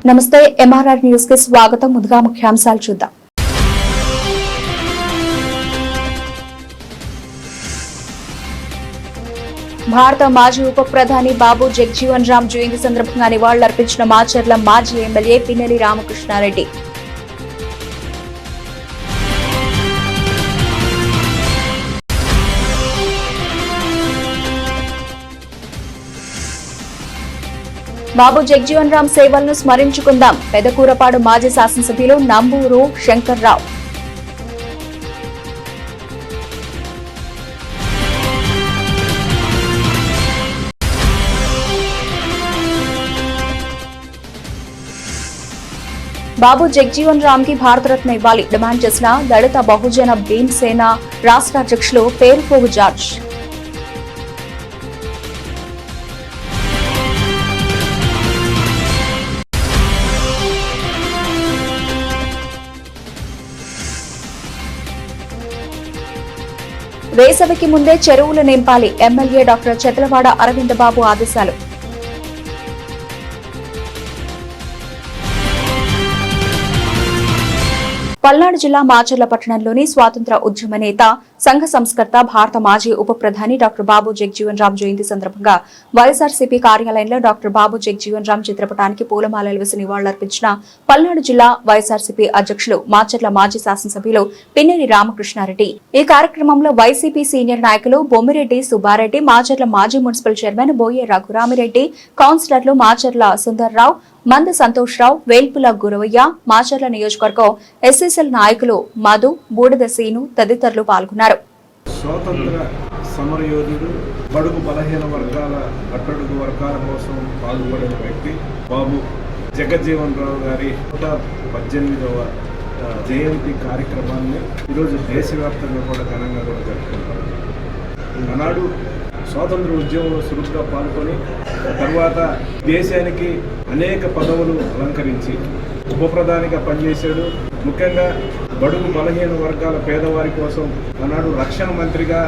నమస్తే MRR news కి స్వాగతం. ముందుగా ముఖ్యాంశాలు చూద్దాం. భారత మాజీ ఉప ప్రధాని బాబు జగజీవన్ రామ్ జయంతి సందర్భంగా నివాళులర్పించిన మాచర్ల మాజీ ఎమ్మెల్యే పిన్నెల్లి రామకృష్ణారెడ్డి. బాబు జగజీవన్ రామ్ సేవలను స్మరించుకుందాం. పెదకూరపాడు మాజీ శాసనసభ్యులు నంబూరు శంకర్రావు. బాబు జగజీవన్ రామ్ కి భారతరత్న ఇవ్వాలి డిమాండ్ చేసిన దళిత బహుజన భీమసేన రాష్ట్ర అధ్యక్షులు పేరుపోగు జార్జ్. వేసవికి ముందే చెరువులు నింపాలి. ఎమ్మెల్యే డాక్టర్ చెతలవాడ అరవింద్ బాబు ఆదేశాలు. పల్నాడు జిల్లా మాచర్ల పట్టణంలోని స్వాతంత్ర ఉద్యమ నేత సంఘ సంస్కర్త భారత మాజీ ఉప ప్రధాని డాక్టర్ బాబు జగజీవన్ రామ్ జయంతి సందర్భంగా వైఎస్ఆర్సీపీ కార్యాలయంలో డాక్టర్ బాబు జగజీవన్ రామ్ చిత్రపటానికి పూలమాలలు వేసి నివాళులర్పించిన పల్నాడు జిల్లా వైఎస్ఆర్సీపీ అధ్యక్షులు మాచర్ల మాజీ శాసనసభ్యులు పిన్నెల్లి రామకృష్ణారెడ్డి. ఈ కార్యక్రమంలో వైసీపీ సీనియర్ నాయకులు బొమ్మిరెడ్డి సుబ్బారెడ్డి, మాచర్ల మాజీ మున్సిపల్ చైర్మన్ బోయే రఘురామిరెడ్డి, కౌన్సిలర్లు మాచర్ల సుందర్రావు, మంద సంతోష్రావు, వేల్పుల గురవయ్య, మాచర్ల నియోజకవర్గం ఎస్ఎస్ఎల్ నాయకులు మధు, బూడిద సీను తదితరులు పాల్గొన్నారు. స్వాతంత్ర సమరయోధుడు, బడుగు బలహీన వర్గాల అట్టడుగు వర్గాల కోసం పాల్గొడిన వ్యక్తి బాబు జగజీవన్ రావు గారి 118వ జయంతి కార్యక్రమాన్ని ఈరోజు దేశవ్యాప్తంగా కూడా ఘనంగా కూడా జరుపుకుంటారు. ఆనాడు స్వాతంత్ర ఉద్యమంలో చురుగ్గా పాల్గొని తర్వాత దేశానికి అనేక పదవులు అలంకరించి ఉప ప్రధానిగా పనిచేశాడు. ముఖ్యంగా బడుగు బలహీన వర్గాల పేదవారి కోసం ఆనాడు రక్షణ మంత్రిగా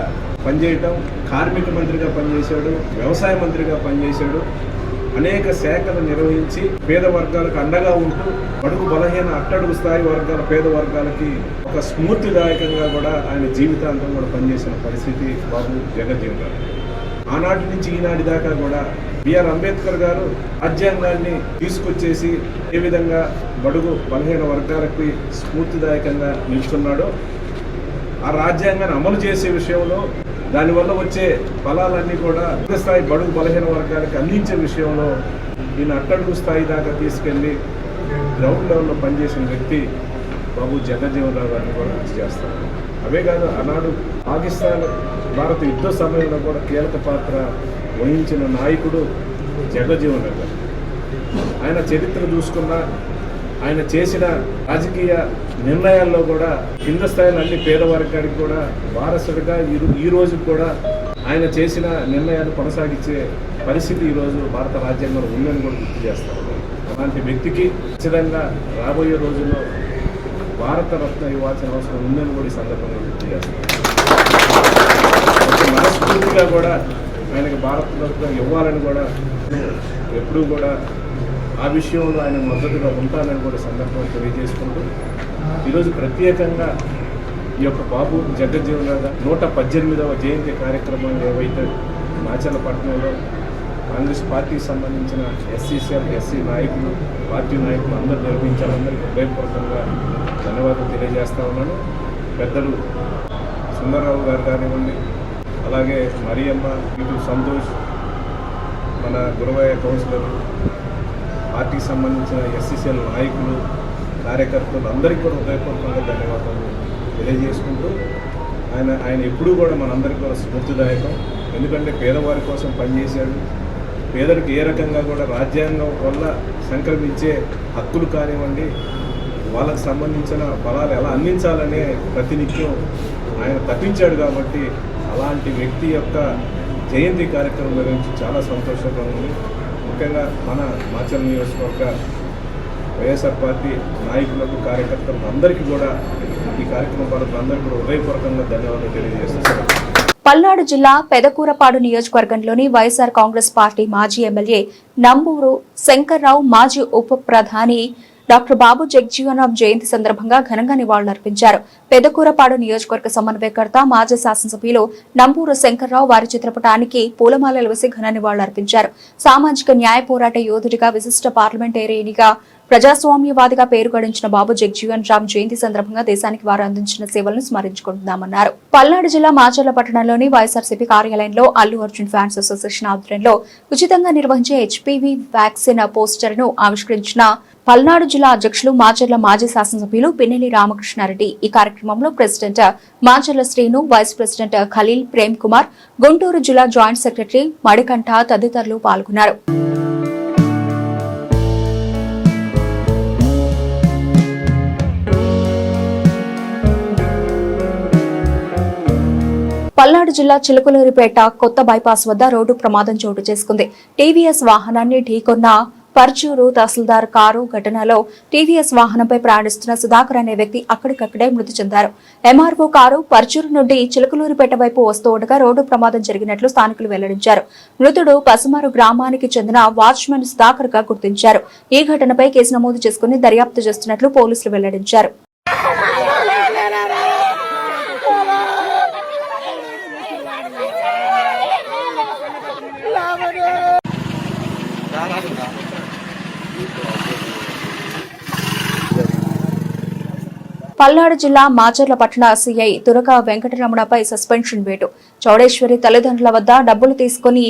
పనిచేయటం, కార్మిక మంత్రిగా పనిచేశాడు, వ్యవసాయ మంత్రిగా పనిచేశాడు. అనేక శాఖలు నిర్వహించి పేద వర్గాలకు అండగా ఉంటూ బడుగు బలహీన అట్టడుగు స్థాయి వర్గాల పేద వర్గాలకి ఒక స్ఫూర్తిదాయకంగా కూడా ఆయన జీవితాంతం కూడా పనిచేసిన పరిస్థితి బాబు జగజీవన్ రామ్. ఆనాటి నుంచి ఈనాటి దాకా కూడా బిఆర్ అంబేద్కర్ గారు రాజ్యాంగాన్ని తీసుకొచ్చేసి ఏ విధంగా బడుగు బలహీన వర్గాలకి స్ఫూర్తిదాయకంగా నిలుచున్నాడో ఆ రాజ్యాంగాన్ని అమలు చేసే విషయంలో దానివల్ల వచ్చే ఫలాలన్నీ కూడా స్థాయి బడుగు బలహీన వర్గాలకు అందించే విషయంలో ఈయన అట్టడుగు స్థాయి దాకా తీసుకెళ్లి గ్రౌండ్ లెవెల్లో పనిచేసిన వ్యక్తి బాబు జగజీవన్ రావు గారిని కూడా గుర్తు చేస్తారు. అవే కాదు, ఆనాడు పాకిస్తాన్ భారత యుద్ధ సమయంలో కూడా కీలక పాత్ర వహించిన నాయకుడు జగజీవన్ రావు గారు. ఆయన చరిత్ర చూసుకున్నా ఆయన చేసిన రాజకీయ నిర్ణయాల్లో కూడా కింద స్థాయిలో అన్ని పేదవర్గానికి కూడా వారసుడిగా ఈ రోజు కూడా ఆయన చేసిన నిర్ణయాలు కొనసాగించే పరిస్థితి ఈరోజు భారత రాజ్యాంగంలో ఉందని కూడా గుర్తు చేస్తారు. అలాంటి వ్యక్తికి ఖచ్చితంగా రాబోయే రోజుల్లో భారతరత్న ఇవ్వాల్సిన అవసరం ఉందని కూడా ఈ సందర్భంగా గుర్తు చేస్తారు. మనస్ఫూర్తిగా కూడా ఆయనకి భారతరత్న ఇవ్వాలని కూడా ఎప్పుడూ కూడా ఆ విషయంలో ఆయన మద్దతుగా ఉంటానని కూడా సందర్భంగా తెలియజేసుకుంటూ ఈరోజు ప్రత్యేకంగా ఈ యొక్క బాబు జగజీవన్ రావు 118వ జయంతి కార్యక్రమాన్ని ఏవైతే మాచర్ల పట్టణంలో కాంగ్రెస్ పార్టీకి సంబంధించిన ఎస్సీసీఎల్ ఎస్సీ నాయకులు పార్టీ నాయకులు అందరూ నిర్వహించాలందరికీ హృదయపూర్వకంగా ధన్యవాదాలు తెలియజేస్తా ఉన్నాను. పెద్దలు సుందర్రావు గారు కానివ్వండి, అలాగే మరియమ్మ, ఇటు సంతోష్, మన గురవయ్య కౌన్సిలర్, పార్టీకి సంబంధించిన ఎస్సీసీఎల్ నాయకులు, కార్యకర్తలు అందరికీ కూడా హృదయపూర్వకంగా ధన్యవాదాలు తెలియజేసుకుంటూ ఆయన ఎప్పుడూ కూడా మనందరికీ కూడా స్ఫూర్తిదాయకం. ఎందుకంటే పేదవారి కోసం పనిచేశాడు. పేదలకు ఏ రకంగా కూడా రాజ్యాంగం వల్ల సంక్రమించే హక్కులు కానివ్వండి, వాళ్ళకు సంబంధించిన ఫలాలు ఎలా అందించాలనే ప్రతినిత్యం ఆయన తప్పించాడు. కాబట్టి అలాంటి వ్యక్తి యొక్క జయంతి కార్యక్రమం గురించి చాలా సంతోషంగా ఉంది. ముఖ్యంగా మన మాచర్ల నియోజకవర్గ వైఎస్ఆర్ పార్టీ నాయకులకు, కార్యకర్తలకు అందరికీ కూడా ఈ కార్యక్రమం పరంగా అందరికీ కూడా హృదయపూర్వకంగా ధన్యవాదాలు తెలియజేస్తున్నాను. పల్నాడు జిల్లా పెదకూరపాడు నియోజకవర్గంలోని వైఎస్ఆర్ కాంగ్రెస్ పార్టీ మాజీ ఎమ్మెల్యే నంబూరు శంకర్రావు మాజీ ఉప ప్రధాని డాక్టర్ బాబు జగ్జీవన్ రామ్ జయంతి సందర్భంగా ఘనంగా నివాళులర్పించారు. పెదకూరపాడు నియోజకవర్గ సమన్వయకర్త మాజీ శాసనసభ్యులు నంబూరు శంకర్రావు వారి చిత్రపటానికి పూలమాలలు వేసి ఘన నివాళులర్పించారు. సామాజిక న్యాయ పోరాట యోధుడిగా, విశిష్ట పార్లమెంటేరియన్గా, ప్రజాస్వామ్యవాదిగా పేరు గడించిన బాబు జగ్జీవన్ రామ్ జయంతి సందర్భంగా దేశానికి వారు అందించిన సేవలను స్మరించుకుంటున్నామన్నారు. పల్నాడు జిల్లా మాచర్ల పట్టణంలోని వైఎస్ఆర్సీపీ కార్యాలయంలో అల్లు అర్జున్ ఫ్యాన్స్ అసోసియేషన్ ఆధ్వర్యంలో ఉచితంగా నిర్వహించే హెచ్పీవీ వ్యాక్సిన్ పోస్టర్ ను ఆవిష్కరించిన పల్నాడు జిల్లా అధ్యక్షులు మాచర్ల మాజీ శాసనసభ్యులు పిన్నెల్లి రామకృష్ణారెడ్డి. ఈ కార్యక్రమంలో president Macherla Srinu, vice president Khalil Prem Kumar, Guntur జిల్లా జాయింట్ సెక్రటరీ మడికంఠ తదితరులు పాల్గొన్నారు. పల్నాడు జిల్లా చిలుకలూరిపేట కొత్త బైపాస్ వద్ద రోడ్డు ప్రమాదం చోటు చేసుకుంది. టీవీఎస్ వాహనాన్ని ఢీకొన్న పర్చూరు తహసీల్దార్ కారు ఘటనలో టీవీఎస్ వాహనంపై ప్రయాణిస్తున్న సుధాకర్ అనే వ్యక్తి అక్కడికక్కడే మృతి చెందారు. ఎంఆర్ఓ కారు పర్చూరు నుండి చిలుకలూరిపేట వైపు వస్తూ ఉండగా రోడ్డు ప్రమాదం జరిగినట్లు స్థానికులు వెల్లడించారు. మృతుడు పసుమారు గ్రామానికి చెందిన వాచ్మెన్ సుధాకర్ గా గుర్తించారు. ఈ ఘటనపై కేసు నమోదు చేసుకుని దర్యాప్తు చేస్తున్నట్లు పోలీసులు వెల్లడించారు. పల్నాడు జిల్లా మాచర్ల పట్టణ సీఐ తురక వెంకటరమణపై సస్పెన్షన్ వేటు. చౌడేశ్వరి తల్లిదండ్రుల వద్ద డబ్బులు తీసుకుని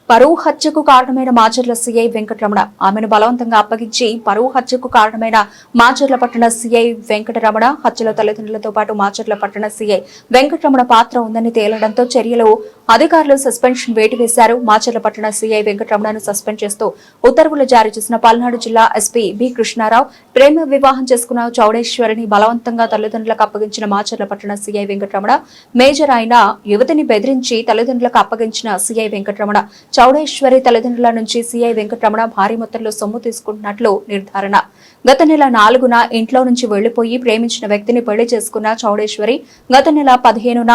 పరువు హత్యకు కారణమైన మాచర్ల సీఐ వెంకటరమణ ఆమెను బలవంతంగా అప్పగించి పరువు హత్యకు కారణమైన మాచర్ల పట్టణ సీఐ వెంకటరమణ హత్యలో తల్లిదండ్రులతో పాటు మాచర్ల పట్టణ సీఐ వెంకటరమణ పాత్ర ఉందని తేలడంతో చర్యలు అధికారులు సస్పెన్షన్ వేటు వేశారు. మాచర్ల పట్టణ సీఐ వెంకటరమణను సస్పెండ్ చేస్తూ ఉత్తర్వులు జారీ చేసిన పల్నాడు జిల్లా ఎస్పీ బి కృష్ణారావు ప్రేమ వివాహం చేసుకున్న చౌడేశ్వరిని బలవంతంగా తల్లిదండ్రులకు అప్పగించిన మాచర్ల పట్టణ సీఐ వెంకటరమణ, మేజర్ అయిన యువతిని బెదిరించి తల్లిదండ్రులకు అప్పగించిన సీఐ వెంకటరమణ, చౌడేశ్వరి తల్లిదండ్రుల నుంచి సీఐ వెంకటరమణ భారీ మొత్తంలో సొమ్ము తీసుకుంటున్నట్లు నిర్ధారణ. గత నెల 4న ఇంట్లో నుంచి వెళ్లిపోయి ప్రేమించిన వ్యక్తిని పెళ్లి చేసుకున్న చౌడేశ్వరి గత నెల 15న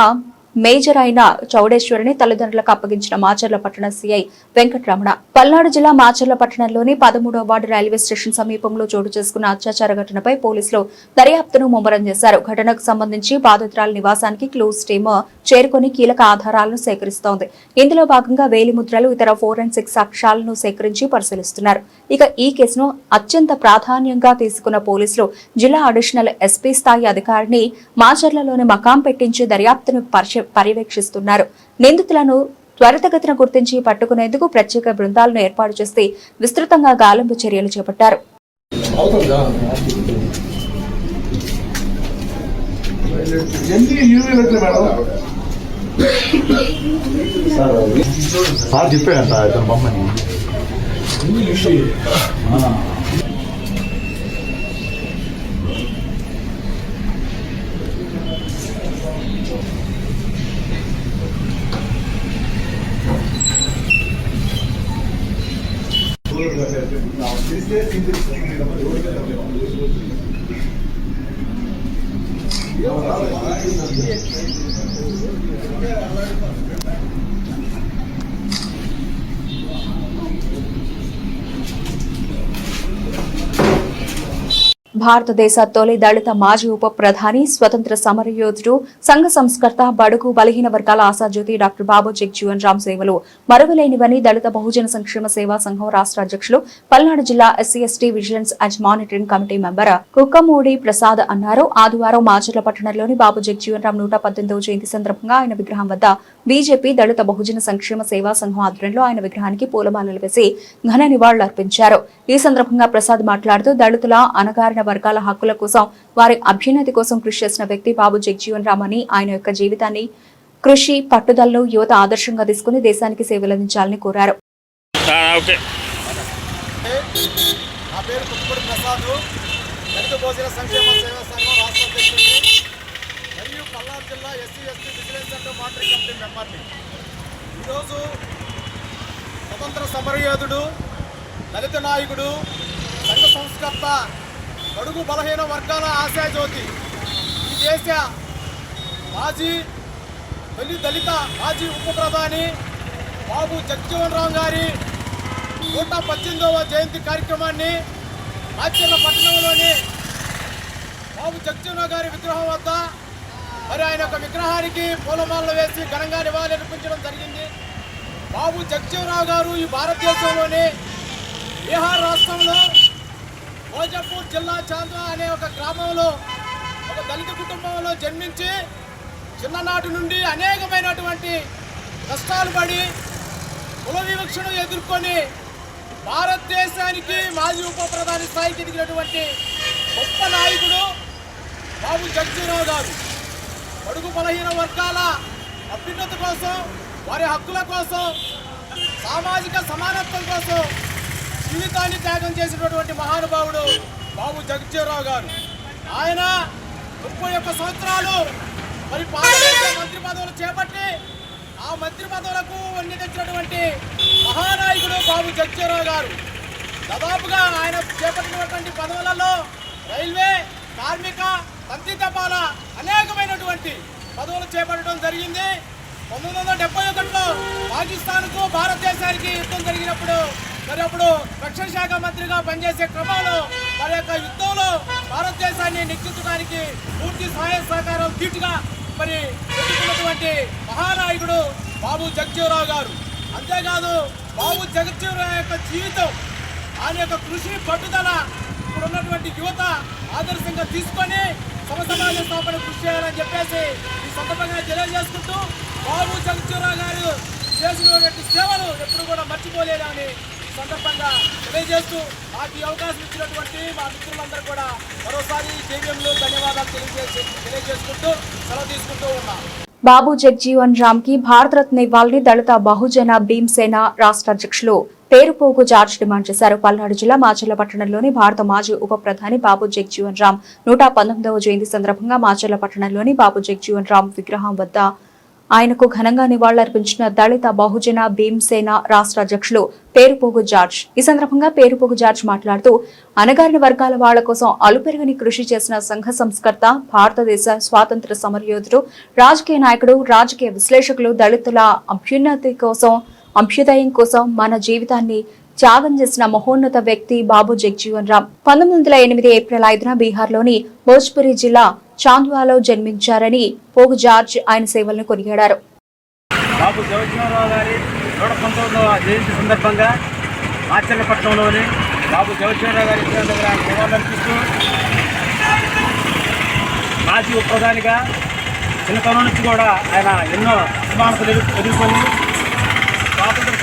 మేజర్ అయిన చౌడేశ్వరిని తల్లిదండ్రులకు అప్పగించిన మాచర్ల పట్టణ సీఐ వెంకటరమణ. పల్నాడు జిల్లా మాచర్ల పట్టణంలోని 13వ వార్డు రైల్వే స్టేషన్ సమీపంలో చోటు చేసుకున్న అత్యాచార ఘటనపై పోలీసులు దర్యాప్తును ముమ్మరం చేశారు. ఘటనకు సంబంధించి బాధితురాల నివాసానికి క్లూస్ టీమ్ చేరుకుని కీలక ఆధారాలను సేకరిస్తోంది. ఇందులో భాగంగా వేలిముద్రలు, ఇతర ఫోరెన్సిక్ సాక్ష్యాలను సేకరించి పరిశీలిస్తున్నారు. ఇక ఈ కేసును అత్యంత ప్రాధాన్యంగా తీసుకున్న పోలీసులు జిల్లా అడిషనల్ ఎస్పీ స్థాయి అధికారిని మాచర్లలోని మకాం పెట్టించి దర్యాప్తును పర్యవేక్షిస్తున్నారు. నిందితులను త్వరితగతిన గుర్తించి పట్టుకునేందుకు ప్రత్యేక బృందాలను ఏర్పాటు చేసి విస్తృతంగా గాలింపు చర్యలు చేపట్టారు. భారతదేశ తొలి దళిత మాజీ ఉప ప్రధాని, స్వతంత్ర సమరయోధుడు, సంఘ సంస్కర్త, బడుగు బలహీన వర్గాల ఆశాజ్యోతి డాక్టర్ బాబు జగ్జీవన్ రామ్ సేవలు మరువలేనివని దళిత బహుజన సంక్షేమ సేవా సంఘం రాష్ట్ర అధ్యక్షులు, పల్నాడు జిల్లా SC ST vigilance and monitoring committee member Kukkamudi Prasad అన్నారు. ఆదివారం మాచర్ల పట్టణంలోని బాబు జగ్జీవన్ రామ్ 118వ జయంతి సందర్భంగా ఆయన విగ్రహం వద్ద బీజేపీ దళిత బహుజన సంక్షేమ సేవా సంఘం ఆధ్వర్యంలో ఆయన విగ్రహానికి పూలమాలలు వేసి ఘన నివాళులర్పించారు. ఈ సందర్భంగా ప్రసాద్ మాట్లాడుతూ దళితుల అణగారిన వర్గాల హక్కుల కోసం, వారి అభ్యున్నతి కోసం కృషి చేసిన వ్యక్తి బాబు జగ్జీవన్ రామ్ అని, ఆయన యొక్క జీవితాన్ని, కృషి, పట్టుదలను యువత ఆదర్శంగా తీసుకుని దేశానికి సేవలందించాలని కోరారు. స్వతంత్ర సమరయోధుడు, దళిత నాయకుడు, సంఘ సంస్కర్త, బడుగు బలహీన వర్గాల ఆశాజ్యోతి, ఈ దేశ మాజీ తొలి దళిత మాజీ ఉప ప్రధాని బాబు జగజ్జీవన్ రామ్ గారి 118వ జయంతి కార్యక్రమాన్ని మాచర్ల పట్టణంలోని బాబు జగజ్జీవన్ రామ్ గారి విగ్రహం వద్ద మరి ఆయన యొక్క విగ్రహానికి పూలమాలలు వేసి ఘనంగా నివాళులర్పించడం జరిగింది. బాబు జగజ్జీవన్ రామ్ గారు ఈ భారతదేశంలోని బీహార్ రాష్ట్రంలో భోజపూర్ జిల్లా చాంద్వా అనే ఒక గ్రామంలో ఒక దళిత కుటుంబంలో జన్మించి చిన్ననాటి నుండి అనేకమైనటువంటి కష్టాలు పడి కుల వివక్షను ఎదుర్కొని భారతదేశానికి మాజీ ఉప ప్రధాని స్థాయికి ఎదిగినటువంటి గొప్ప నాయకుడు బాబు జగజ్జీవన్ రామ్ గారు. బడుగు బలహీన వర్గాల అభ్యున్నతి కోసం, వారి హక్కుల కోసం, సామాజిక సమానత్వం కోసం జీవితాన్ని త్యాగం చేసినటువంటి మహానుభావుడు బాబు జగజ్జీవన్ రామ్ గారు. ఆయన 31 సంవత్సరాలు మరి పార్లమెంట్లో మంత్రి పదవులు చేపట్టి ఆ మంత్రి పదవులకు వన్నీ తెచ్చినటువంటి మహానాయకుడు బాబు జగజ్జీవన్ రామ్ గారు. దాదాపుగా ఆయన చేపట్టినటువంటి పదవులలో రైల్వే, కార్మిక, తంతి తపాల అనేకమైనటువంటి పదవులు చేపట్టడం జరిగింది. 1971లో పాకిస్తాన్కు భారతదేశానికి యుద్ధం జరిగినప్పుడు మరి అప్పుడు రక్షణ శాఖ మంత్రిగా పనిచేసే క్రమంలో వారి యొక్క యుద్ధంలో భారతదేశాన్ని నెగ్గించడానికి పూర్తి సహాయ సహకారం ధీటుగా మరి ఎదుర్కొన్నటువంటి మహానాయకుడు బాబు జగజ్జీవన్ రామ్ గారు. అంతేకాదు బాబు జగజ్జీవన్ రామ్ యొక్క జీవితం, ఆయన యొక్క కృషి, పట్టుదల ఇప్పుడున్నటువంటి యువత ఆదర్శంగా తీసుకొని సమసమాజ స్థాపన కృషి చేయాలని చెప్పేసి ఈ సందర్భంగా తెలియజేసుకుంటూ బాబు జగజ్జీవన్ రామ్ గారు చేసినటువంటి సేవలు ఎప్పుడు కూడా మర్చిపోలేదని సందర్భంగా తెలియజేస్తూ నాకు ఈ అవకాశం ఇచ్చినటువంటి మా మిత్రులందరూ కూడా మరోసారి జేబీఎంలో ధన్యవాదాలు తెలియజేసుకుంటూ సెలవు తీసుకుంటూ ఉన్నాను. బాబు జగజ్జీవన్ రామ్ కి భారతరత్న ఇవ్వాలని దళిత బహుజన భీమసేన రాష్ట్ర అధ్యక్షులు పేరుపోగు జార్జ్ డిమాండ్ చేశారు. పల్నాడు జిల్లా మాచర్ల పట్టణంలోని భారత మాజీ ఉప ప్రధాని బాబు జగజ్జీవన్ రామ్ 119వ జయంతి సందర్భంగా మాచర్ల పట్టణంలోని బాబు జగజ్జీవన్ రామ్ విగ్రహం వద్ద ఆయనకు ఘనంగా నివాళులర్పించిన దళిత బహుజన భీమసేన రాష్ట్ర అధ్యక్షులు పేరుపోగు జార్జ్. ఈ సందర్భంగా పేరుపోగు జార్జ్ మాట్లాడుతూ అణగారిన వర్గాల వాళ్ల కోసం అలుపెరగని కృషి చేసిన సంఘ సంస్కర్త, భారతదేశ స్వాతంత్ర సమరయోధుడు, రాజకీయ నాయకుడు, రాజకీయ విశ్లేషకులు, దళితుల అభ్యుదయం కోసం మన జీవితాన్ని త్యాగం చేసిన మహోన్నత వ్యక్తి బాబు జగజ్జీవన్ రామ్. 1908 ఏప్రిల్ 5న బీహార్లోని భోజ్పురి జిల్లా చాంద్వాలో జన్మించారని పోగు జార్జ్ ఆయన సేవలను కొనియాడారు. బాబు జగజ్జీవన్ రామ్ గారి 119వ జయంతి సందర్భంగా మాచర్లపట్నంలోని బాబు జగజ్జీవన్ రామ్ గారి విగ్రహం దగ్గర నివాళులర్పిస్తూ మాజీ ఉప ప్రధానిగా చిన్నతనం నుంచి కూడా ఆయన ఎన్నో అసమానతలు ఎదుర్కొని స్వాతంత్ర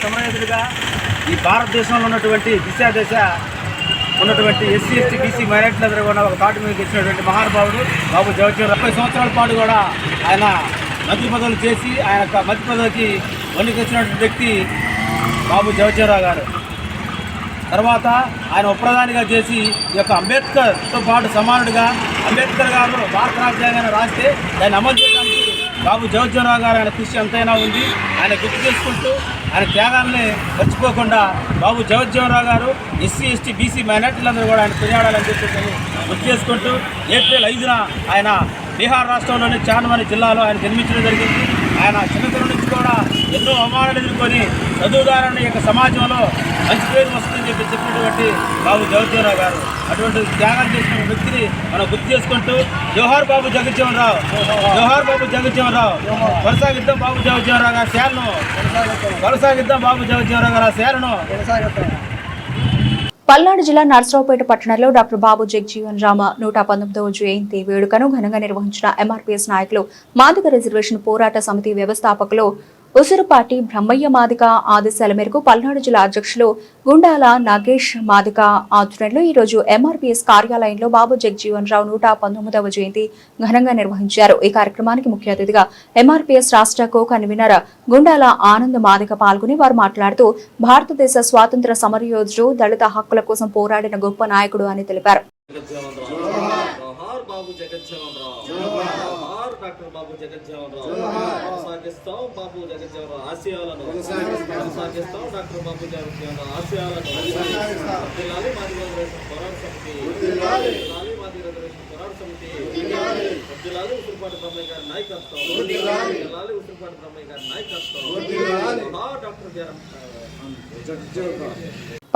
సమరయోధుడిగా ఈ భారతదేశంలో ఉన్నటువంటి దశ ఉన్నటువంటి ఎస్సీ, ఎస్టీ, బీసీ మైనారిటీలందరూ కూడా ఒక తాటి మీదకి వచ్చినటువంటి మహానుభావుడు బాబు జగజ్జీవన్ రామ్. 30 సంవత్సరాల పాటు కూడా ఆయన మంత్రి పదవులు చేసి ఆయన యొక్క మంత్రి పదవికి వన్నికి వచ్చినటువంటి వ్యక్తి బాబు జగజ్జీవన్ రామ్ గారు. తర్వాత ఆయన ఉప ప్రధానిగా చేసి ఈ యొక్క అంబేద్కర్తో పాటు సమానుడిగా అంబేద్కర్ గారు భారత రాజ్యాంగాన్ని రాస్తే దాన్ని అమలు చేయడానికి బాబు జగజ్జీవన్ రామ్ గారు ఆయన కృషి ఎంతైనా ఉంది. ఆయన గుర్తు చేసుకుంటూ ఆయన త్యాగాన్ని మర్చిపోకుండా బాబు జగజ్జీవన్ రామ్ గారు ఎస్సీ, ఎస్టీ, బీసీ మైనారిటీలందరూ కూడా ఆయన కొనియాడాలని చెప్పేసి గుర్తు చేసుకుంటూ ఏప్రిల్ 5న ఆయన బీహార్ రాష్ట్రంలోని చాంద్వా జిల్లాలో ఆయన జన్మించడం జరిగింది. ఆయన చిన్నతనం నుంచి కూడా ఎన్నో అవమానాలు ఎదుర్కొని చదువుదారుని యొక్క సమాజంలో మంచి పేరు వస్తుందని చెప్పినటువంటి బాబు జగజ్జీవన్ రామ్ గారు అటువంటి త్యాగం చేసిన వ్యక్తిని మనం గుర్తు చేసుకుంటూ జోహార్ బాబు జగజ్జీవన్ రామ్, జోహార్ బాబు జగజ్జీవన్ రామ్, కొనసాగిద్దాం బాబు జగజ్జీవన్ రామ్ గారి సేవలను, కొనసాగిద్దాం బాబు జగజ్జీవన్ రామ్ గారి సేవలను. పల్నాడు జిల్లా నర్సరావుపేట పట్టణంలో డాక్టర్ బాబు జగజ్జీవన్ రామ్ 119వ జయంతి వేడుకను ఘనంగా నిర్వహించిన ఎంఆర్పీఎస్ నాయకులు, మాదిగ రిజర్వేషన్ పోరాట సమితి వ్యవస్థాపకులు ఉసురుపాటి బ్రహ్మయ్య మాదిక ఆదేశాల మేరకు పల్నాడు జిల్లా అధ్యక్షులు గుండాల నాగేష్ మాదిక ఆధ్వర్యంలో ఈ రోజు ఎంఆర్పీఎస్ కార్యాలయంలో బాబు జగజ్జీవన్ రామ్ 119వ జయంతి ఘనంగా నిర్వహించారు. ఈ కార్యక్రమానికి ముఖ్య అతిథిగా ఎంఆర్పీఎస్ రాష్ట్ర కో కన్వీనర్ గుండాల ఆనంద్ మాదిక పాల్గొని వారు మాట్లాడుతూ భారతదేశ స్వాతంత్ర సమరయోధుడు, దళిత హక్కుల కోసం పోరాడిన గొప్ప నాయకుడు అని తెలిపారు. బాబు జగజ్జీవన్ రామ్, జోహార్ డాక్టర్ బాబు జగజ్జీవన్ రామ్. కొనసాగిస్తాం బాబు జగజ్జీవన్ రామ్ ఆశయాలను, కొనసాగిస్తాం డాక్టర్ బాబు జగజ్జీవన్ రామ్ ఆశయాలను. జిల్లాలి మాదిగ పోరాట సమితి, జిల్లాలి మాదిగ రిజర్వేషన్ పోరాట సమితి వర్ధిల్లాలి ఉసిరిపాటి బ్రహ్మయ్య గారి నాయకత్వం వర్ధిల్లాలి ఉసిరిపాటి బ్రహ్మయ్య గారి నాయకత్వం డాక్టర్ బిఆర్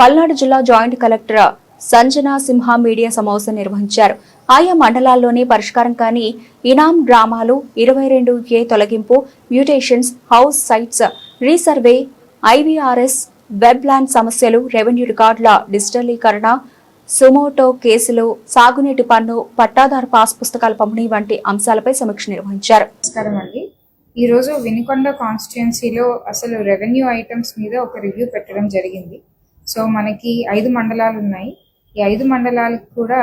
పల్నాడు జిల్లా జాయింట్ కలెక్టర్ సంజనా సింహ మీడియా సమావేశం నిర్వహించారు. ఆయా మండలాల్లోనే పరిష్కారం కాని ఇనాం గ్రామాలు 22A తొలగింపు, mutations, house sites resurvey, IVRS, web land సమస్యలు, రెవెన్యూ రికార్డుల డిజిటలీకరణ, సుమోటో కేసులు, సాగునీటి పన్ను, పట్టాదారు పాస్ పుస్తకాల పంపిణీ వంటి అంశాలపై సమీక్ష నిర్వహించారు. నమస్కారం అండి. ఈరోజు వినుకొండ కాన్స్టిట్యుయెన్సీలో అసలు రెవెన్యూ ఐటమ్స్ మీద ఒక రివ్యూ పెట్టడం జరిగింది. సో మనకి 5 మండలాలు ఉన్నాయి. ఈ 5 మండలాలకు కూడా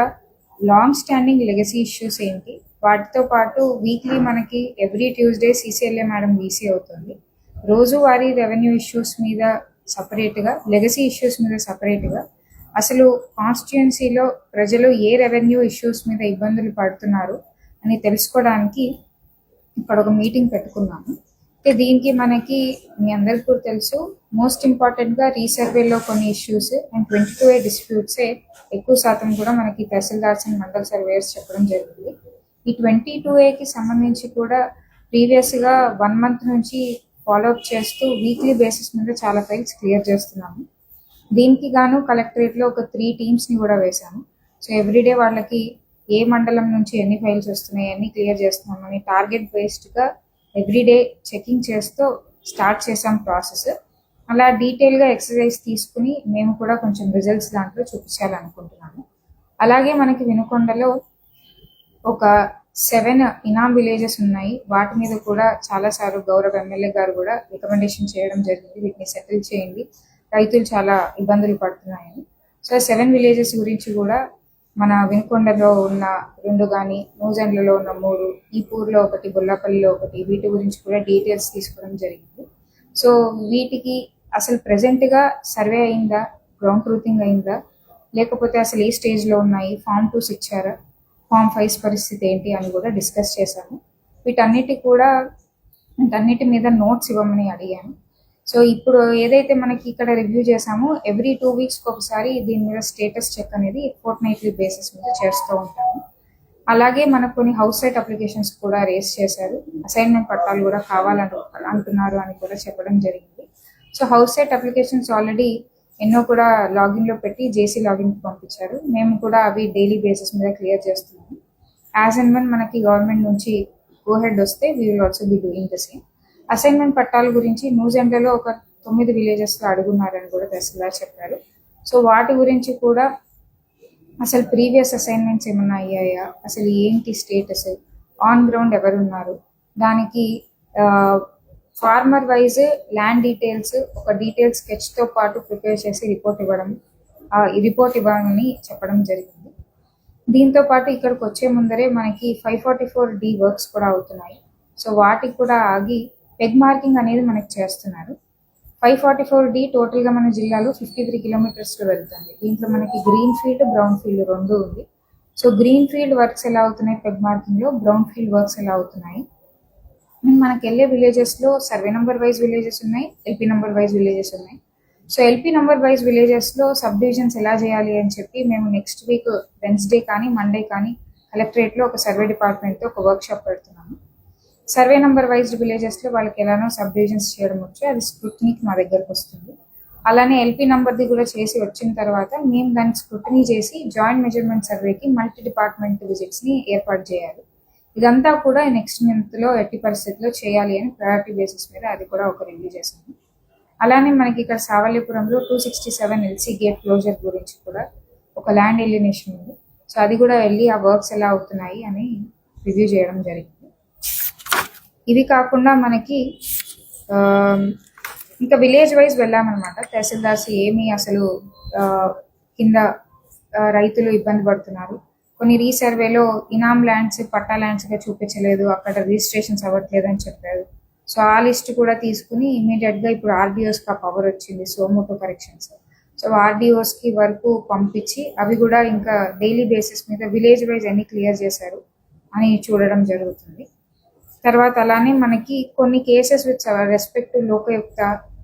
లాంగ్ స్టాండింగ్ లెగసీ ఇష్యూస్ ఏంటి, వాటితో పాటు వీక్లీ మనకి every Tuesday CCLA madam VC అవుతుంది. రోజువారీ రెవెన్యూ ఇష్యూస్ మీద సపరేట్గా, లెగసీ ఇష్యూస్ మీద సపరేట్గా, అసలు కాన్స్టిట్యుయెన్సీలో ప్రజలు ఏ రెవెన్యూ ఇష్యూస్ మీద ఇబ్బందులు పడుతున్నారు అని తెలుసుకోవడానికి ఇక్కడ ఒక మీటింగ్ పెట్టుకున్నాము. అయితే దీనికి మనకి మీ అందరికీ కూడా తెలుసు, మోస్ట్ ఇంపార్టెంట్గా రీసర్వేలో కొన్ని ఇష్యూస్ అండ్ 22A డిస్ప్యూట్సే ఎక్కువ శాతం కూడా మనకి తహసీల్దార్స్ అండ్ మండల్ సర్వేయర్స్ చెప్పడం జరిగింది. ఈ 22Aకి సంబంధించి కూడా ప్రీవియస్గా 1 month నుంచి ఫాలోఅప్ చేస్తూ వీక్లీ బేసిస్ మీద చాలా ఫైల్స్ క్లియర్ చేస్తున్నాము. దీనికి గాను కలెక్టరేట్లో ఒక 3 టీమ్స్ని కూడా వేశాము. సో ఎవ్రీడే వాళ్ళకి ఏ మండలం నుంచి ఎన్ని ఫైల్స్ వస్తున్నాయి, ఎన్ని క్లియర్ చేస్తున్నామని టార్గెట్ బేస్డ్గా ఎవ్రీడే చెకింగ్ చేస్తూ స్టార్ట్ చేసాం ప్రాసెస్. అలా డీటెయిల్గా ఎక్సర్సైజ్ తీసుకుని మేము కూడా కొంచెం రిజల్ట్స్ దాంట్లో చూపించాలనుకుంటున్నాము. అలాగే మనకి వినుకొండలో ఒక 7 ఇనాం విలేజెస్ ఉన్నాయి. వాటి మీద కూడా చాలాసార్లు గౌరవ ఎమ్మెల్యే గారు కూడా రికమెండేషన్ చేయడం జరిగింది, వీటిని సెటిల్ చేయండి, రైతులు చాలా ఇబ్బందులు పడుతున్నాయని. సో 7 విలేజెస్ గురించి కూడా మన వినుకొండలో ఉన్న 2 కానీ, నూజెండ్లలో ఉన్న 3, ఈపూర్లో 1, బుల్లాపల్లిలో 1, వీటి గురించి కూడా డీటెయిల్స్ తీసుకోవడం జరిగింది. సో వీటికి అసలు ప్రెజెంట్గా సర్వే అయిందా, గ్రౌండ్ ట్రూతింగ్ అయిందా, లేకపోతే అసలు ఏ స్టేజ్లో ఉన్నాయి, Form 2s ఇచ్చారా, Form 5s పరిస్థితి ఏంటి అని కూడా డిస్కస్ చేశాము. వీటన్నిటి మీద నోట్స్ ఇవ్వమని అడిగాను. సో ఇప్పుడు ఏదైతే మనకి ఇక్కడ రివ్యూ చేసామో ఎవ్రీ 2 weeksకి ఒకసారి దీని మీద స్టేటస్ చెక్ అనేది ఫోర్ట్నైట్లీ బేసిస్ మీద చేస్తూ ఉంటాము. అలాగే మనకు కొన్ని హౌస్ సైట్ అప్లికేషన్స్ కూడా రేస్ చేశారు. అసైన్మెంట్ పట్టాలు కూడా కావాలంటున్నారు అని కూడా చెప్పడం జరిగింది. So house site applications already ఎన్నో కూడా లాగిన్లో పెట్టి JC లాగిన్కి పంపించారు. మేము కూడా అవి డైలీ బేసిస్ మీద క్లియర్ చేస్తున్నాము. యాజ్ అండ్ వన్ మనకి గవర్నమెంట్ నుంచి గో హెడ్ వస్తే we will also be doing the same. Assignment పట్టాల గురించి న్యూజిలాండ్లో ఒక 9 విలేజెస్లో అడుగున్నారని కూడా తహసీల్దార్ చెప్పారు. సో వాటి గురించి కూడా అసలు ప్రీవియస్ అసైన్మెంట్స్ ఏమన్నా అయ్యాయా, అసలు ఏంటి స్టేటస్, ఆన్ గ్రౌండ్ ఎవరున్నారు, దానికి ఫార్మర్ వైజ్ ల్యాండ్ డీటెయిల్స్ ఒక డీటెయిల్ స్కెచ్తో పాటు ప్రిపేర్ చేసి రిపోర్ట్ ఇవ్వమని చెప్పడం జరిగింది. దీంతో పాటు ఇక్కడికి వచ్చే ముందరే మనకి 544D వర్క్స్ కూడా అవుతున్నాయి. సో వాటికి కూడా ఆగి పెగ్ మార్కింగ్ అనేది మనకి చేస్తున్నారు. 544D టోటల్గా మన జిల్లాలో 53 kilometers వెళ్తుంది. దీంట్లో మనకి గ్రీన్ ఫీల్డ్, బ్రౌన్ ఫీల్డ్ 2 ఉంది. సో గ్రీన్ ఫీల్డ్ వర్క్స్ ఎలా అవుతున్నాయి పెగ్ మార్కింగ్లో, బ్రౌన్ ఫీల్డ్ వర్క్స్ ఎలా అవుతున్నాయి, మనకి వెళ్ళే విలేజెస్లో సర్వే నెంబర్ వైజ్ విలేజెస్ ఉన్నాయి, LP నెంబర్ వైజ్ విలేజెస్ ఉన్నాయి. సో LP నెంబర్ వైజ్ విలేజెస్లో సబ్ డివిజన్స్ ఎలా చేయాలి అని చెప్పి మేము నెక్స్ట్ వీక్ వెన్స్డే కానీ మండే కానీ కలెక్టరేట్లో ఒక సర్వే డిపార్ట్మెంట్తో ఒక వర్క్షాప్ పెడుతున్నాము. సర్వే నెంబర్ వైజ్ విలేజెస్లో వాళ్ళకి ఎలానో సబ్ డివిజన్స్ చేయడం వచ్చి అది స్క్రూటినీకి మా దగ్గరకు వస్తుంది. అలానే LP నెంబర్ది కూడా చేసి వచ్చిన తర్వాత మేము దాన్ని స్క్రూటినీ చేసి జాయింట్ మెజర్మెంట్ సర్వేకి మల్టీ డిపార్ట్మెంట్ విజిట్స్ని ఏర్పాటు చేయాలి. ఇదంతా కూడా నెక్స్ట్ మంత్లో ఎట్టి పరిస్థితుల్లో చేయాలి అని ప్రయారిటీ బేసిస్ మీద అది కూడా ఒక రివ్యూ చేశాము. అలానే మనకి ఇక్కడ సావల్లిపురంలో 267 LC గేట్ క్లోజర్ గురించి కూడా ఒక ల్యాండ్ ఎలినేషన్ ఉంది. సో అది కూడా వెళ్ళి ఆ వర్క్స్ ఎలా అవుతున్నాయి అని రివ్యూ చేయడం జరిగింది. ఇవి కాకుండా మనకి ఇంకా విలేజ్ వైజ్ వెళ్ళామన్నమాట. తహసీల్దార్స్ ఏమి అసలు కింద రైతులు ఇబ్బంది పడుతున్నారు, కొన్ని రీసర్వేలో ఇనాం ల్యాండ్స్ పట్టా ల్యాండ్స్గా చూపించలేదు, అక్కడ రిజిస్ట్రేషన్స్ అవ్వట్లేదు అని చెప్పారు. సో ఆ లిస్ట్ కూడా తీసుకుని ఇమీడియట్గా ఇప్పుడు RDOస్కి ఆ పవర్ వచ్చింది, సోమోటో కరెక్షన్స్. సో RDOస్కి వరకు పంపించి అవి కూడా ఇంకా డైలీ బేసిస్ మీద విలేజ్ వైజ్ అన్ని క్లియర్ చేశారు అని చూడడం జరుగుతుంది. తర్వాత అలానే మనకి కొన్ని cases with respect to Lokayukta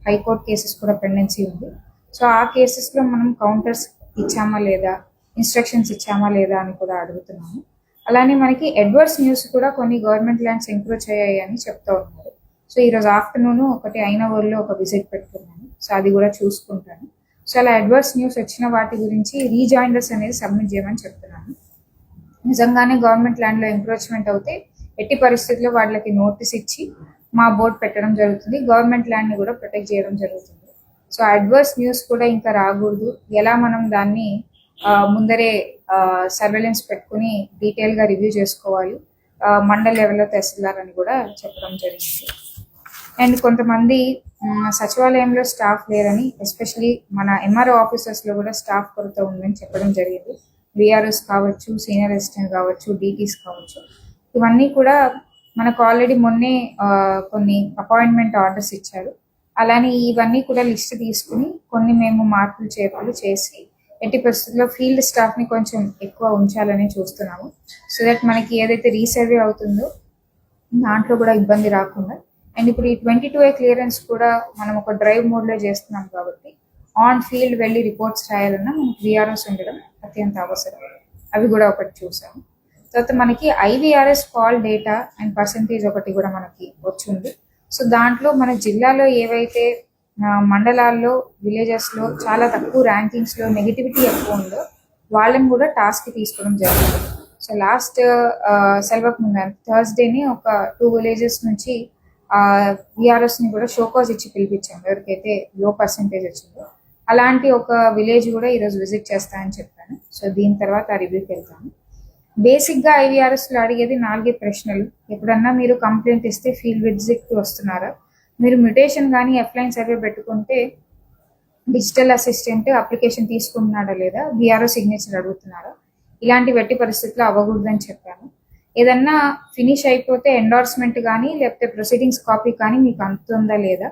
high court cases కూడా పెండెన్సీ ఉంది. సో ఆ కేసెస్లో మనం కౌంటర్స్ ఇచ్చామా లేదా, ఇన్స్ట్రక్షన్స్ ఇచ్చామా లేదా అని కూడా అడుగుతున్నాము. అలానే మనకి అడ్వర్స్ న్యూస్ కూడా కొన్ని గవర్నమెంట్ ల్యాండ్స్ ఎంక్రోచ్ అయ్యాయి అని చెప్తా ఉన్నారు. సో ఈరోజు ఆఫ్టర్నూన్ ఒకటి ఐనవోల్లో ఒక విజిట్ పెట్టుకున్నాను. సో అది కూడా చూసుకుంటాను. సో అలా అడ్వర్స్ న్యూస్ వచ్చిన వాటి గురించి రీజాయినర్స్ అనేది సబ్మిట్ చేయమని చెప్తున్నాను. నిజంగానే గవర్నమెంట్ ల్యాండ్లో ఎంక్రోచ్మెంట్ అవుతే ఎట్టి పరిస్థితుల్లో వాళ్ళకి నోటీస్ ఇచ్చి మా బోర్డు పెట్టడం జరుగుతుంది. గవర్నమెంట్ ల్యాండ్ని కూడా ప్రొటెక్ట్ చేయడం జరుగుతుంది. సో అడ్వర్స్ న్యూస్ కూడా ఇంకా రాకూడదు. ఎలా మనం దాన్ని ముందరే సర్వేలెన్స్ పెట్టుకుని డీటెయిల్గా రివ్యూ చేసుకోవాలి, మండల లెవెల్లో తహసీల్దార్ అని కూడా చెప్పడం జరిగింది. అండ్ కొంతమంది సచివాలయంలో స్టాఫ్ లేరని, ఎస్పెషలీ మన ఎంఆర్ఓ ఆఫీసర్స్లో కూడా స్టాఫ్ కొరత ఉందని చెప్పడం జరిగింది. విఆర్ఓస్ కావచ్చు, సీనియర్ అసిస్టెంట్ కావచ్చు, డీటీస్ కావచ్చు, ఇవన్నీ కూడా మనకు ఆల్రెడీ మొన్నే కొన్ని అపాయింట్మెంట్ ఆర్డర్స్ ఇచ్చారు. అలానే ఇవన్నీ కూడా లిస్ట్ తీసుకుని కొన్ని మేము మార్పులు చేర్పులు చేసి ఎట్టి పరిస్థితుల్లో ఫీల్డ్ స్టాఫ్ని కొంచెం ఎక్కువ ఉంచాలని చూస్తున్నాము. సో దట్ మనకి ఏదైతే రీసర్వే అవుతుందో దాంట్లో కూడా ఇబ్బంది రాకుండా. అండ్ ఇప్పుడు ఈ 22A క్లియరెన్స్ కూడా మనం ఒక డ్రైవ్ మోడ్లో చేస్తున్నాం కాబట్టి ఆన్ ఫీల్డ్ వెళ్ళి రిపోర్ట్స్ రాయాలన్నా మనకి విఆర్ఎస్ ఉండడం అత్యంత అవసరం. అవి కూడా ఒకటి చూసాము. తర్వాత మనకి IVRS call data and percentage ఒకటి కూడా మనకి వచ్చింది. సో దాంట్లో మన జిల్లాలో ఏవైతే మండలాల్లో, విలేజెస్లో చాలా తక్కువ ర్యాంకింగ్స్లో నెగిటివిటీ ఎక్కువ ఉందో వాళ్ళని కూడా టాస్క్ తీసుకోవడం జరిగింది. సో లాస్ట్ సెలవుకు ముందు థర్స్డేని ఒక 2 విలేజెస్ నుంచి విఆర్ఎస్ని కూడా షోకాజ్ ఇచ్చి పిలిపించాము ఎవరికైతే లో పర్సంటేజ్ వచ్చిందో. అలాంటి ఒక విలేజ్ కూడా ఈరోజు విజిట్ చేస్తానని చెప్పాను. సో దీని తర్వాత ఆ రివ్యూకి వెళ్తాను. బేసిక్గా ఐవీఆర్ఎస్లో అడిగేది 4 ప్రశ్నలు. ఎప్పుడన్నా మీరు కంప్లైంట్ ఇస్తే ఫీల్డ్ విజిట్కి వస్తున్నారా, మీరు మ్యుటేషన్ కానీ ఎఫ్లైన్ సర్వే పెట్టుకుంటే డిజిటల్ అసిస్టెంట్ అప్లికేషన్ తీసుకుంటున్నాడా లేదా, విఆర్ఓ సిగ్నేచర్ అడుగుతున్నారా, ఇలాంటి వెట్టి పరిస్థితుల్లో అవ్వకూడదని చెప్పాను. ఏదన్నా ఫినిష్ అయిపోతే ఎండార్స్మెంట్ కానీ లేకపోతే ప్రొసీడింగ్స్ కాపీ కానీ మీకు అందుతుందా లేదా,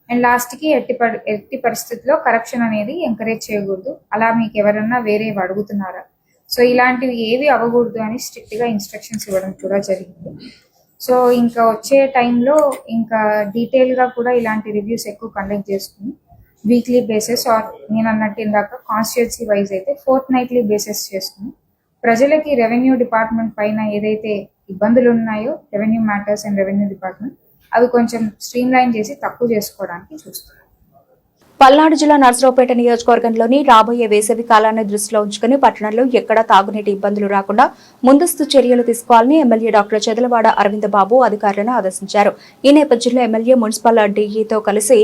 అండ్ లాస్ట్కి ఎట్టి పరిస్థితుల్లో కరప్షన్ అనేది ఎంకరేజ్ చేయకూడదు, అలా మీకు ఎవరన్నా వేరే అడుగుతున్నారా, సో ఇలాంటివి ఏవి అవ్వకూడదు అని స్ట్రిక్ట్గా ఇన్స్ట్రక్షన్స్ ఇవ్వడం కూడా జరిగింది. సో ఇంకా వచ్చే టైంలో ఇంకా డీటెయిల్గా కూడా ఇలాంటి రివ్యూస్ ఎక్కువ కండక్ట్ చేసుకుని వీక్లీ బేసిస్ ఆర్ నేను అన్నట్టు ఇందాక కాన్స్టిట్యున్సీ వైజ్ అయితే ఫోర్ట్నైట్లీ బేసిస్ చేసుకుని ప్రజలకి రెవెన్యూ డిపార్ట్మెంట్ పైన ఏదైతే ఇబ్బందులు ఉన్నాయో, revenue matters and revenue department, అవి కొంచెం స్ట్రీమ్లైన్ చేసి తక్కువ చేసుకోవడానికి చూస్తున్నాం. పల్నాడు జిల్లా నర్సరావుపేట నియోజకవర్గంలోని రాబోయే వేసవి కాలాన్ని దృష్టిలో ఉంచుకుని పట్టణంలో ఎక్కడా తాగునీటి ఇబ్బందులు రాకుండా ముందస్తు చర్యలు తీసుకోవాలని ఎమ్మెల్యే డాక్టర్ చెదలవాడ అరవింద్ బాబు అధికారులను ఆదేశించారు. ఈ నేపథ్యంలో ఎమ్మెల్యే మున్సిపల్ డీఈతో కలిసి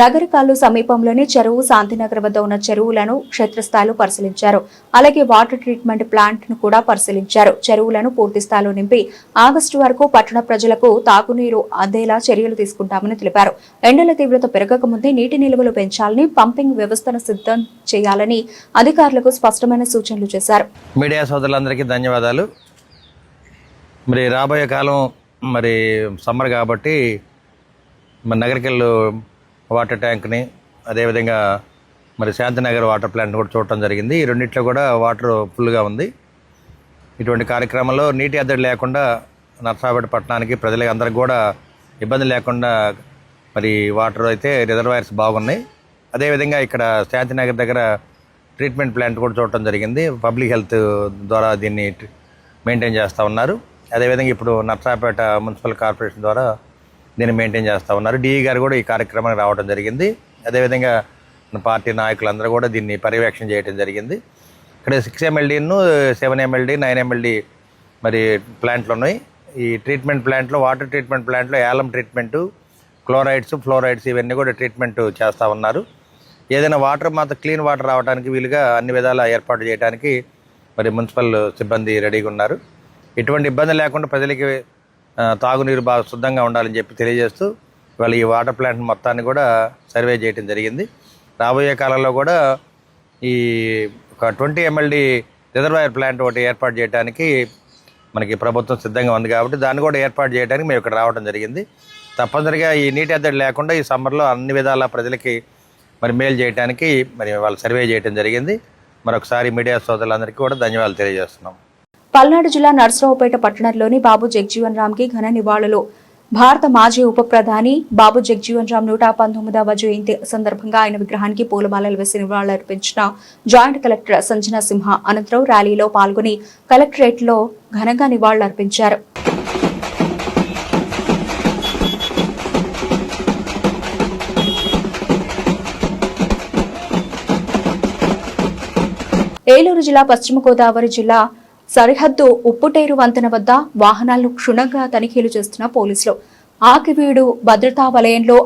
నగరికాలు సమీపంలోని చెరువు, శాంతినగర్ వద్ద ఉన్న చెరువులను క్షేత్రస్థాయిలో పరిశీలించారు. అలాగే వాటర్ ట్రీట్మెంట్ ప్లాంట్ ను కూడా పరిశీలించారు. చెరువులను పూర్తి స్థాయిలో నింపి ఆగస్టు వరకు పట్టణ ప్రజలకు తాగునీరు అందేలా చర్యలు తీసుకుంటామని తెలిపారు. ఎండల తీవ్రత పెరగకముందే నీటి నిల్వలు పెంచాలని, పంపింగ్ వ్యవస్థను సిద్ధం చేయాలని అధికారులకు స్పష్టమైన సూచనలు చేశారు. మీడియా సోదరులందరికీ ధన్యవాదాలు. మరి రాబోయే కాలం మరి సమ్మర్ కాబట్టి మరి నగరికల్లో వాటర్ ట్యాంక్ని, అదేవిధంగా మరి శాంతినగర్ వాటర్ ప్లాంట్ కూడా చూడటం జరిగింది. ఈ రెండిట్లో కూడా వాటర్ ఫుల్గా ఉంది. ఇటువంటి కార్యక్రమంలో నీటి ఎద్దడి లేకుండా నర్సరావుపేట పట్టణానికి ప్రజలకి అందరికి కూడా ఇబ్బంది లేకుండా మరి వాటర్ అయితే రిజర్వాయర్స్ బాగున్నాయి. అదేవిధంగా ఇక్కడ శాంతినగర్ దగ్గర ట్రీట్మెంట్ ప్లాంట్ కూడా చూడటం జరిగింది. పబ్లిక్ హెల్త్ ద్వారా దీన్ని మెయింటైన్ చేస్తూ ఉన్నారు. అదేవిధంగా ఇప్పుడు నర్సరావుపేట మున్సిపల్ కార్పొరేషన్ ద్వారా దీన్ని మెయింటైన్ చేస్తూ ఉన్నారు. డిఈ గారు కూడా ఈ కార్యక్రమానికి రావడం జరిగింది. అదేవిధంగా పార్టీ నాయకులందరూ కూడా దీన్ని పర్యవేక్షణ చేయడం జరిగింది. ఇక్కడ 6 MLD, 7 MLD, 9 MLD మరి ప్లాంట్లు ఉన్నాయి. ఈ ట్రీట్మెంట్ ప్లాంట్లో, వాటర్ ట్రీట్మెంట్ ప్లాంట్లో యాలం ట్రీట్మెంటు, క్లోరైడ్స్, ఫ్లోరైడ్స్ ఇవన్నీ కూడా ట్రీట్మెంట్ చేస్తూ ఉన్నారు. ఏదైనా వాటర్ మాత్రం క్లీన్ వాటర్ రావడానికి వీలుగా అన్ని విధాలా ఏర్పాటు చేయడానికి మరి మున్సిపల్ సిబ్బంది రెడీగా ఉన్నారు. ఎటువంటి ఇబ్బంది లేకుండా ప్రజలకి తాగునీరు బాగా శుద్ధంగా ఉండాలని చెప్పి తెలియజేస్తూ ఇవాళ ఈ వాటర్ ప్లాంట్ మొత్తాన్ని కూడా సర్వే చేయడం జరిగింది. రాబోయే కాలంలో కూడా ఈ ఒక 20 MLD రిజర్వాయర్ ప్లాంట్ ఒకటి ఏర్పాటు చేయడానికి మనకి ప్రభుత్వం సిద్ధంగా ఉంది కాబట్టి దాన్ని కూడా ఏర్పాటు చేయడానికి మేము ఇక్కడ రావడం జరిగింది. తప్పనిసరిగా ఈ నీటి ఎద్దడి లేకుండా ఈ సమ్మర్లో అన్ని విధాల ప్రజలకి మరి మేలు చేయడానికి మరి వాళ్ళు సర్వే చేయడం జరిగింది. మరొకసారి మీడియా సోదరులందరికీ కూడా ధన్యవాదాలు తెలియజేస్తున్నాం. పల్నాడు జిల్లా నర్సరావుపేట పట్టణంలోని బాబు జగజీవన్ రామ్ కి ఘన నివాళులు భారత మాజీ ఉప ప్రధాని బాబు జగజీవన్ రామ్ 119వ జయంతి సందర్భంగా ఆయన విగ్రహానికి పూలమాలలు వేసి నివాళులర్పించిన జాయింట్ కలెక్టర్ సంజనా సింహ అనంతరం ర్యాలీలో పాల్గొని కలెక్టరేట్లో ఘనంగా నివాళులర్పించారు. ఏలూరు జిల్లా పశ్చిమ గోదావరి జిల్లా సరిహద్దు ఉప్పుటేరు వంతెన వద్ద వాహనాలను క్షుణ్ణంగా తనిఖీలు చేస్తున్న పోలీసులు. ఆకివీడు భద్రతా వలయంలో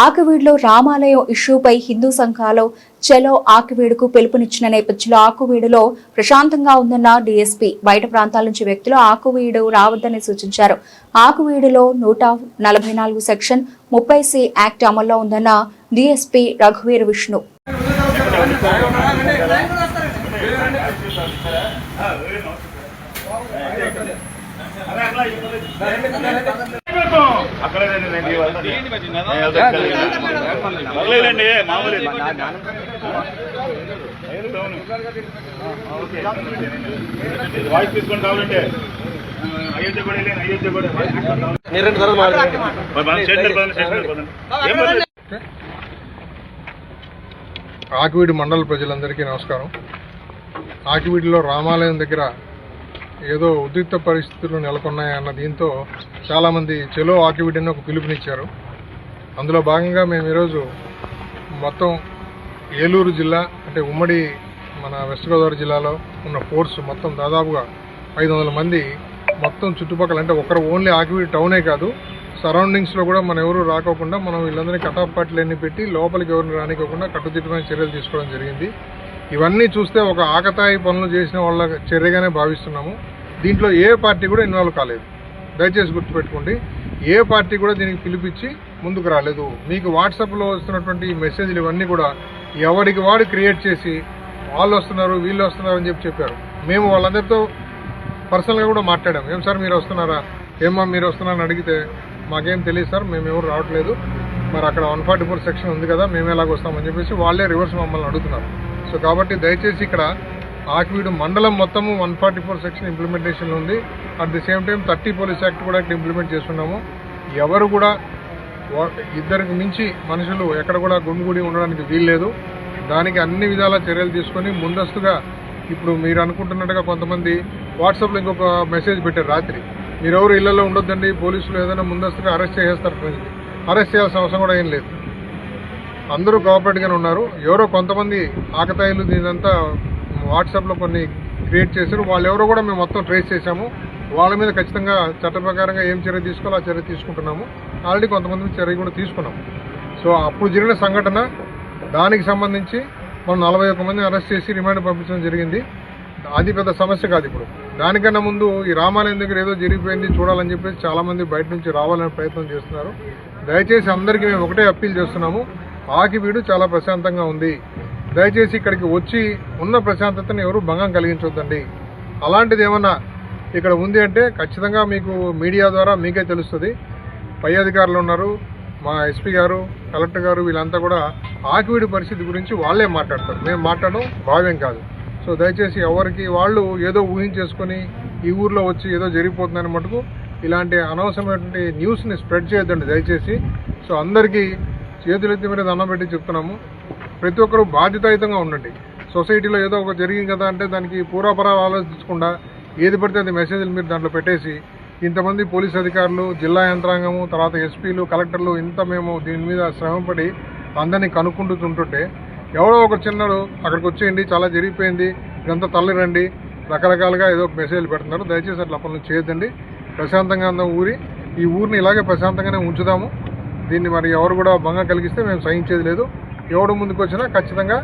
ఆకివీడులో రామాలయం ఇష్యూపై హిందూ సంఘాలు చలో ఆకివీడుకు పిలుపునిచ్చిన నేపథ్యంలో ఆకువీడులో ప్రశాంతంగా ఉందన్న డీఎస్పీ బయట ప్రాంతాల నుంచి వ్యక్తులు ఆకువీడు రావద్దని సూచించారు. ఆకువీడులో 144 సెక్షన్ 30C యాక్ట్ అమల్లో ఉందన్న డీఎస్పీ రఘువీర్ విష్ణు. వాయిస్ తీసుకొని కావాలంటే అయోధ్య కూడా ఆకివీడు మండల ప్రజలందరికీ నమస్కారం. ఆకివీడిలో రామాలయం దగ్గర ఏదో ఉద్రిక్త పరిస్థితులు నెలకొన్నాయన్న దీంతో చాలామంది చెలో ఆకివీడి అని ఒక పిలుపునిచ్చారు. అందులో భాగంగా మేము ఈరోజు మొత్తం ఏలూరు జిల్లా అంటే ఉమ్మడి మన వెస్ట్ గోదావరి జిల్లాలో ఉన్న ఫోర్స్ మొత్తం దాదాపుగా 500 మంది మొత్తం చుట్టుపక్కల అంటే ఒకరు ఓన్లీ ఆకివీడి టౌనే కాదు సరౌండింగ్స్లో కూడా మనం ఎవరు రాకోకుండా మనం వీళ్ళందరినీ కటాఫ్ పార్టీలన్నీ పెట్టి లోపలికి ఎవరిని రానికోకుండా కట్టుదిట్టమైన చర్యలు తీసుకోవడం జరిగింది. ఇవన్నీ చూస్తే ఒక ఆకతాయి పనులు చేసిన వాళ్ళ చర్యగానే భావిస్తున్నాము. దీంట్లో ఏ పార్టీ కూడా ఇన్వాల్వ్ కాలేదు. దయచేసి గుర్తుపెట్టుకోండి, ఏ పార్టీ కూడా దీనికి పిలిపించి ముందుకు రాలేదు. మీకు వాట్సాప్లో వస్తున్నటువంటి మెసేజ్లు ఇవన్నీ కూడా ఎవరికి వాడు క్రియేట్ చేసి వాళ్ళు వస్తున్నారు వీళ్ళు వస్తున్నారు అని చెప్పారు. మేము వాళ్ళందరితో పర్సనల్గా కూడా మాట్లాడాం. ఏం సార్ మీరు వస్తున్నారా, ఏమా మీరు వస్తున్నారని అడిగితే మాకేం తెలియదు సార్, మేము ఎవరు రావట్లేదు, మరి అక్కడ 144 సెక్షన్ ఉంది కదా మేము ఎలాగొస్తామని చెప్పేసి వాళ్ళే రివర్స్ మమ్మల్ని అడుగుతున్నారు. సో కాబట్టి దయచేసి ఇక్కడ ఆకివీడు మండలం మొత్తము 144 సెక్షన్ ఇంప్లిమెంటేషన్లో ఉంది. At the same time 30 police act కూడా ఇక్కడ ఇంప్లిమెంట్ చేస్తున్నాము. ఎవరు కూడా ఇద్దరికి మించి మనుషులు ఎక్కడ కూడా గుమిగూడి ఉండడానికి వీల్లేదు. దానికి అన్ని విధాల చర్యలు తీసుకొని ముందస్తుగా ఇప్పుడు మీరు అనుకుంటున్నట్టుగా కొంతమంది వాట్సాప్లో ఇంకొక మెసేజ్ పెట్టారు రాత్రి, మీరెవరు ఇళ్లలో ఉండొద్దండి, పోలీసులు ఏదైనా ముందస్తుగా అరెస్ట్ చేసేస్తారు. అరెస్ట్ చేయాల్సిన అవసరం కూడా ఏం లేదు. అందరూ కోఆపరేట్గానే ఉన్నారు. ఎవరో కొంతమంది ఆకతాయిలు దీనంతా వాట్సాప్లో కొన్ని క్రియేట్ చేశారు. వాళ్ళు ఎవరో కూడా మేము మొత్తం ట్రేస్ చేశాము. వాళ్ళ మీద ఖచ్చితంగా చట్ట ప్రకారంగా ఏం చర్య తీసుకోవాలో ఆ చర్య తీసుకుంటున్నాము. ఆల్రెడీ కొంతమంది చర్య కూడా తీసుకున్నాము. సో అప్పుడు జరిగిన సంఘటన దానికి సంబంధించి మనం 41 మందిని అరెస్ట్ చేసి రిమాండ్ పంపించడం జరిగింది. అది పెద్ద సమస్య కాదు. ఇప్పుడు దానికన్నా ముందు ఈ రామాలయం దగ్గర ఏదో జరిగిపోయింది చూడాలని చెప్పేసి చాలామంది బయట నుంచి రావాలనే ప్రయత్నం చేస్తున్నారు. దయచేసి అందరికీ మేము ఒకటే అప్పీల్ చేస్తున్నాము, ఆకివీడు చాలా ప్రశాంతంగా ఉంది. దయచేసి ఇక్కడికి వచ్చి ఉన్న ప్రశాంతతను ఎవరు భంగం కలిగించొద్దండి. అలాంటిది ఏమన్నా ఇక్కడ ఉంది అంటే ఖచ్చితంగా మీకు మీడియా ద్వారా మీకే తెలుస్తుంది. పై అధికారులు ఉన్నారు, మా ఎస్పీ గారు, కలెక్టర్ గారు, వీళ్ళంతా కూడా ఆకివీడు పరిస్థితి గురించి వాళ్ళే మాట్లాడతారు. మేము మాట్లాడడం భావ్యం కాదు. సో దయచేసి ఎవరికి వాళ్ళు ఏదో ఊహించేసుకొని ఈ ఊర్లో వచ్చి ఏదో జరిగిపోతుందని మటుకు ఇలాంటి అనవసరమైనటువంటి న్యూస్ని స్ప్రెడ్ చేయొద్దండి దయచేసి. సో అందరికీ చేతులెత్తి మీద దండం పెట్టి చెప్తున్నాము, ప్రతి ఒక్కరూ బాధ్యతాయుతంగా ఉండండి. సొసైటీలో ఏదో ఒక జరిగింది కదా అంటే దానికి పూర్వపరాలు ఆలోచించకుండా ఏది పడితే అది మెసేజ్లు మీరు దాంట్లో పెట్టేసి ఇంతమంది పోలీస్ అధికారులు, జిల్లా యంత్రాంగము, తర్వాత ఎస్పీలు, కలెక్టర్లు ఇంత మేము దీని మీద శ్రమపడి అందరినీ కనుక్కుంటుంటే ఎవరో ఒక చిన్నడు అక్కడికి వచ్చేయండి చాలా జరిగిపోయింది ఇదంతా తల్లిరండి రకరకాలుగా ఏదో మెసేజ్లు పెడుతున్నారు. దయచేసి అట్లా పనులు చేయొద్దండి. ప్రశాంతంగా ఉన్న ఈ ఊరిని ఇలాగే ప్రశాంతంగానే ఉంచుదాము. దీన్ని మరి ఎవరు కూడా భంగం కలిగిస్తే మేము సహించేది లేదు. ఎవడు ముందుకు వచ్చినా ఖచ్చితంగా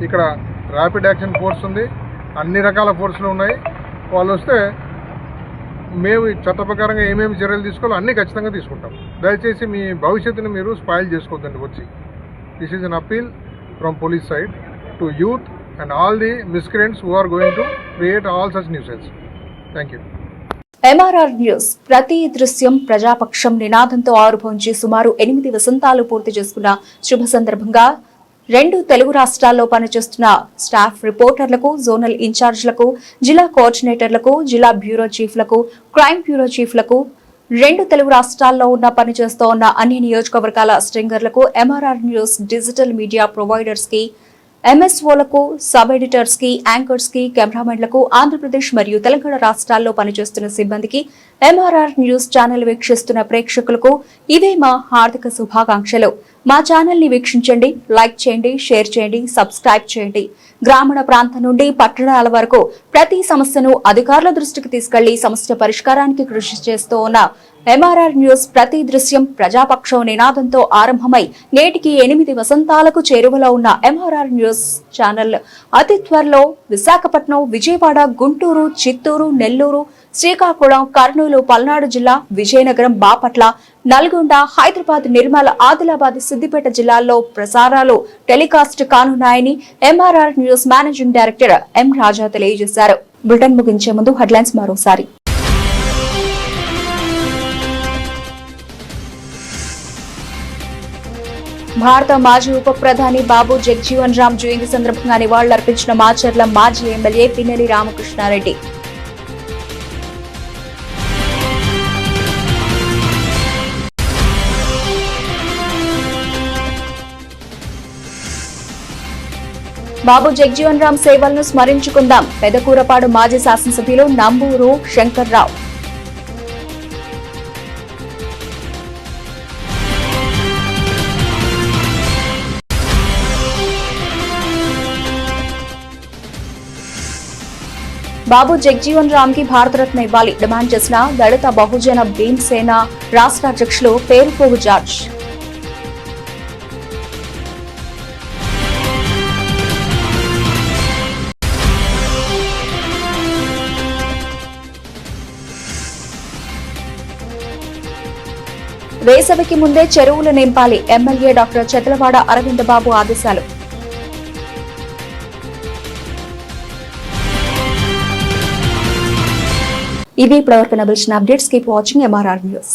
ఇక్కడ ర్యాపిడ్ యాక్షన్ ఫోర్స్ ఉంది, అన్ని రకాల ఫోర్సులు ఉన్నాయి. వాళ్ళు వస్తే మేము చట్ట ప్రకారంగా ఏమేమి చర్యలు తీసుకోవాలో అన్నీ ఖచ్చితంగా తీసుకుంటాం. దయచేసి మీ భవిష్యత్తుని మీరు స్పాయిల్ చేసుకోవద్దండి వచ్చి. This is an appeal from police side to youth and all the miscreants who are going to create all such nuisance. Thank you. MRR news ప్రతి దృశ్యం ప్రజాపక్షం నినాదంతో ఆవిర్భవించి సుమారు 8 వసంతాలు పూర్తి చేసుకున్న శుభ సందర్భంగా 2 తెలుగు రాష్ట్రాల్లో పనిచేస్తున్న స్టాఫ్ రిపోర్టర్లకు, జోనల్ ఇన్ఛార్జ్లకు, జిల్లా కోఆర్డినేటర్లకు, జిల్లా బ్యూరో చీఫ్లకు, క్రైమ్ బ్యూరో చీఫ్లకు, రెండు తెలుగు రాష్ట్రాల్లో పనిచేస్తూ ఉన్న అన్ని నియోజకవర్గాల స్ట్రింగర్లకు MRR news digital media providers కి ఎంఎస్ఓలకు సబ్ ఎడిటర్స్ కి యాంకర్స్ కి కెమెరామెన్లకు ఆంధ్రప్రదేశ్ మరియు తెలంగాణ రాష్ట్రాల్లో పనిచేస్తున్న సిబ్బందికి ఎంఆర్ఆర్ న్యూస్ ఛానల్ వీక్షిస్తున్న ప్రేక్షకులకు ఇవే మా హార్దిక శుభాకాంక్షలు. మా ఛానల్ ని వీక్షించండి, లైక్ చేయండి, షేర్ చేయండి, సబ్స్క్రైబ్ చేయండి. గ్రామీణ ప్రాంతం నుండి పట్టణాల వరకు ప్రతి సమస్యను అధికారుల దృష్టికి తీసుకెళ్లి సమస్య పరిష్కారానికి కృషి చేస్తూ ఉన్న ఎంఆర్ఆర్ న్యూస్ ప్రతి దృశ్యం ప్రజాపక్షం నినాదంతో ఆరంభమై నేటికి 8 వసంతాలకు చేరువలో ఉన్న ఎంఆర్ఆర్ న్యూస్ ఛానల్ అతి త్వరలో విశాఖపట్నం, విజయవాడ, గుంటూరు, చిత్తూరు, నెల్లూరు, శ్రీకాకుళం, కర్నూలు, పల్నాడు జిల్లా, విజయనగరం, బాపట్ల, నల్గొండ, హైదరాబాద్, నిర్మల్, ఆదిలాబాద్, సిద్దిపేట జిల్లాల్లో ప్రసారాలు టెలికాస్ట్ కానున్నాయని MRR news managing director M Raja తెలియజేశారు. బులెటిన్ ముగించే ముందు హెడ్లైన్స్ మరోసారి. భారత మాజీ ఉప ప్రధాని బాబు జగజీవన్ రామ్ జయంతి సందర్భంగా నివాళులర్పించిన మాచర్ల మాజీ ఎమ్మెల్యే పిన్నెల్లి రామకృష్ణారెడ్డి. బాబు జగజీవన్ రామ్ సేవలను స్మరించుకుందాం. పెదకూరపాడు మాజీ శాసనసభ్యులు నంబూరు శంకర్రావు. బాబు జగజీవన్ రామ్ కి భారతరత్న ఇవ్వాలి డిమాండ్ చేసిన దళిత బహుజన భీమసేన రాష్ట్ర అధ్యక్షులు పేరుపోగు జార్జ్. వేసవికి ముందే చెరువులు నింపాలి. ఎమ్మెల్యే డాక్టర్ చెతలవాడ అరవింద్ బాబు ఆదేశాలు. ఇవి ఇప్పటివరకు నబిల్చిన updates. Keep watching MRR news.